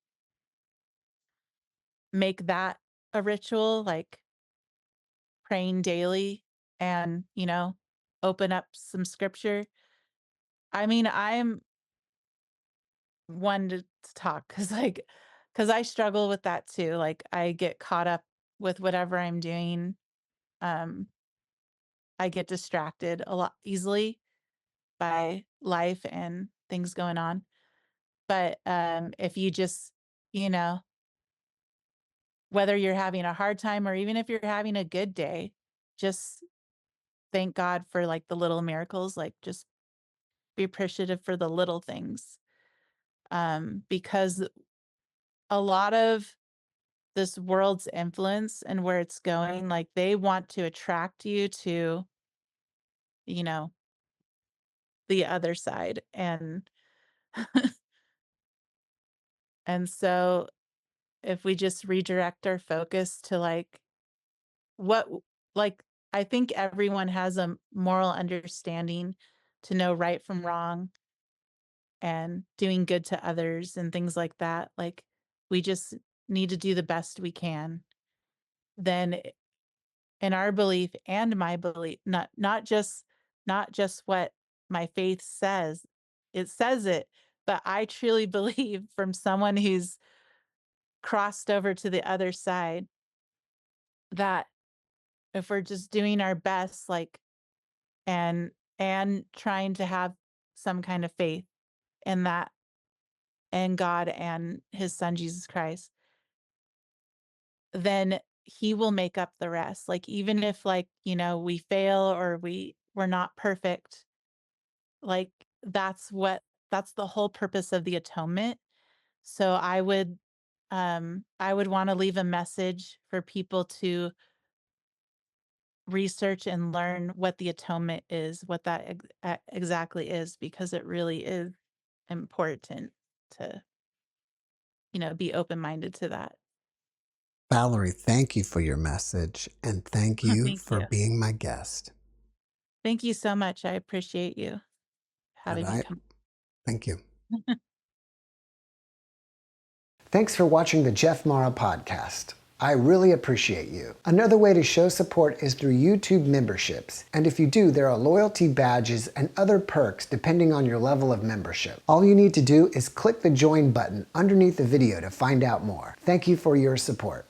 make that a ritual, like praying daily and, open up some scripture. I mean, I'm one to talk because I struggle with that too. Like, I get caught up with whatever I'm doing. Um, I get distracted a lot easily by life and things going on. But if you just, you know, whether you're having a hard time or even if you're having a good day, just thank God for like the little miracles, like just be appreciative for the little things. Because a lot of this world's influence and where it's going, like they want to attract you to, you know, the other side. And so if we just redirect our focus to what like I think everyone has a moral understanding to know right from wrong and doing good to others and things like that. Like we just need to do the best we can. Then in our belief and my belief, not just what my faith says. It says it, but I truly believe from someone who's crossed over to the other side that if we're just doing our best, like and trying to have some kind of faith in that and God and his son Jesus Christ, then he will make up the rest. Like even if we fail or we're not perfect, like that's the whole purpose of the atonement. So I would want to leave a message for people to research and learn what the atonement is, what that exactly is, because it really is important to, be open-minded to that. Valerie, thank you for your message and thank you Thank for you. being my guest. Thank you so much. I appreciate you And having me I come. thank you. Thanks for watching the JeffMara podcast. I really appreciate you. Another way to show support is through YouTube memberships. And if you do, there are loyalty badges and other perks depending on your level of membership. All you need to do is click the join button underneath the video to find out more. Thank you for your support.